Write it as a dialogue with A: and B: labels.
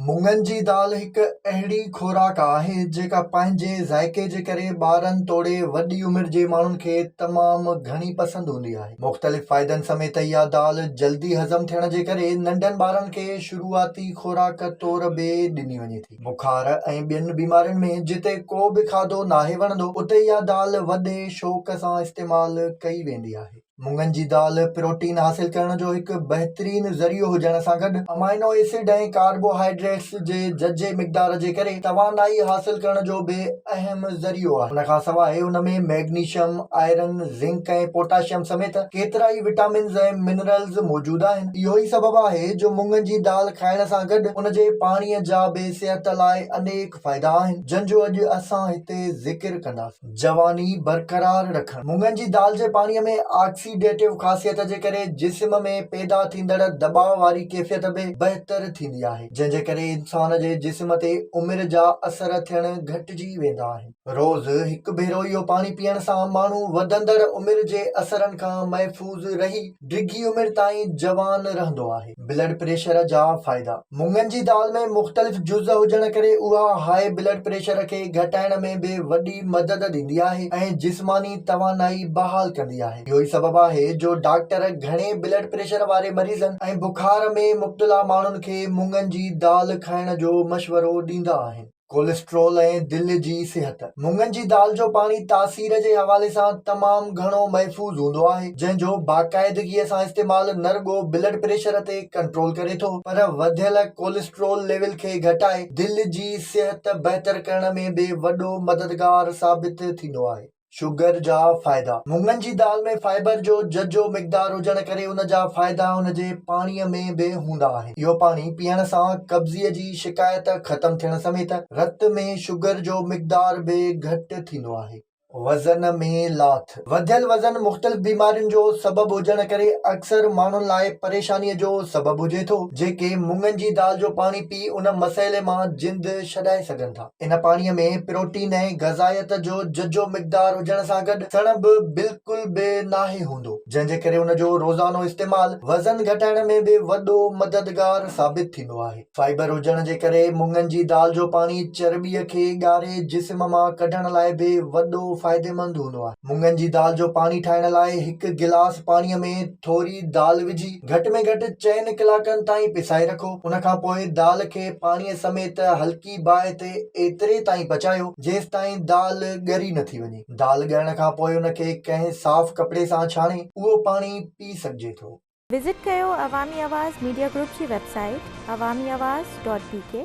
A: मुङनि जी दाल हिकु अहिड़ी खुराक आहे जेका पंहिंजे ज़ाइक़े जे करे ॿारनि तोड़े वॾी उमिरि जे माण्हुनि खे तमामु घणी पसंदि हूंदी आहे। मुख़्तलिफ़ फ़ाइदनि समेत इहा दाल जल्दी हज़म थियण जे करे नंढनि ॿारनि खे शुरूआती खुराक तौर बि ॾिनी वञे थी। बुखार ऐं ॿियनि बीमारियुनि में जिते को बि खाधो नाहे वणंदो उते इहा दाल वॾे शौक़ सां इस्तेमालु कई वेंदी आहे। मुङनि जी दाल प्रोटीन हासिल करण जो हिकु बहितरीन ज़रियो हुजण सां गॾु अमाइनो एसिड ऐं कार्बोहाइड्रेट्स जे जजे मिक़दार जे करे तवानाई हासिल करण जो बि अहम ज़रियो आहे। उन खां सवाइ उन में मैग्नीशियम, आयरन, ज़िंक ऐं पोटाशियम समेत केतिरा ई विटामिन्स ऐं मिनरल्स मौजूदु आहिनि। इहो ई सबबु आहे जो मुङनि जी दाल खाइण सां गॾु उन जे पाणीअ जा बि सिहत लाइ अनेक फ़ाइदा आहिनि, जंहिंजो अॼु असां हिते ज़िक्र कंदासीं। जवानी बरक़रार रखणु। मुङनि जी दाल जे पाणीअ में ऑक्सीडेटिव ख़ासियत जे करे जिस्म में पैदा थींदड़ दबाव वारी कैफ़ियत बि बहितर थींदी आहे, जंहिंजे करे इंसान जे जिस्म ते उमिरि जा असर थियण घटिजी वेंदा आहिनि। रोज़ हिकु भेरो इहो पाणी पीअण सां माण्हू वधंदड़ उमिरि जे असरनि खां महफ़ूज़ रही डिघी उमिरि ताईं जवान रहंदो आहे। ब्लड प्रेशर जा फ़ाइदा। मुङनि जी दाल में मुख़्तलिफ़ जुज़ हुजण करे उहा हाई ब्लड प्रेशर खे घटाइण में बि वॾी मदद ॾींदी आहे ऐं जिस्मानी तवानाई बहाल कंदी आहे। इहो ई सबबु आहे जो डॉक्टर घणे ब्लड प्रेशर वारे मरीज़नि ऐं बुखार में मुब्तला माण्हुनि खे मुङनि जी दाल खाइण जो मशवरो ॾींदा आहिनि। कोलेस्ट्रोल ऐं दिलि जी सिहत। मुङनि जी दाल जो पाणी तासीर जे हवाले सां तमामु घणो महफ़ूज़ हूंदो आहे, जंहिंजो बाक़ाइदगीअ सां इस्तेमालु न रुॻो ब्लड प्रेशर ते कंट्रोल करे थो, पर वधियल कोलेस्ट्रोल लेवल खे घटाए दिलि जी सिहत बहितर करण में बि वॾो मददगार साबित थींदो आहे। शुगर जा फ़ाइदा। मुङनि जी दाल में फाइबर जो जजो मिक़दार हुजण करे उन जा फ़ाइदा उन जे पाणीअ में बि हूंदा आहिनि। इहो पाणी पीअण सां कब्ज़ीअ जी शिकायत ख़तम थियण समेत रत में शुगर जो मिक़दार बि घटि थींदो आहे। वज़न में लाथ। वधियल वज़न मुख़्तलिफ़ बीमारियुनि जो सबबु हुजण करे अक्सर माण्हुनि लाइ परेशानीअ जो सबबु हुजे थो, जेके मुङनि जी दाल जो पाणी पी उन मसइले मां जिंद छॾाए सघनि था। इन पाणीअ में प्रोटीन ऐं ग़ज़ाइयत जो जजो मिक़दार हुजण सां गॾु सणब बिल्कुल बि नाहे हूंदो, जंहिंजे करे उन जो रोज़ानो इस्तेमालु वज़न घटाइण में बि वॾो मददगार साबित थींदो आहे। फाइबर हुजण जे करे मुङनि जी दाल जो पाणी चर्ॿीअ खे ॻारे जिस्म मां कढण लाइ बि वॾो फ़ाइदेमंद हूंदो आहे। मुङनि जी दाल जो पाणी ठाहिण लाइ हिकु गिलास पाणीअ में थोरी दाल विझी घटि में घटि 4 कलाकनि ताईं पिसाए रखो। उन खां पोइ दाल खे पाणीअ समेत हल्की बाहि ते एतिरे ताईं पचायो जेसि ताईं दाल ॻरी न थी वञे। दाल ॻरण खां पोइ उन खे कंहिं साफ़ कपिड़े सां छाणे उहो पाणी पी सघिजे थो।
B: विज़िट कयो अवामी आवाज़ मीडिया ग्रुप जी वेबसाइट awamiawaz.pk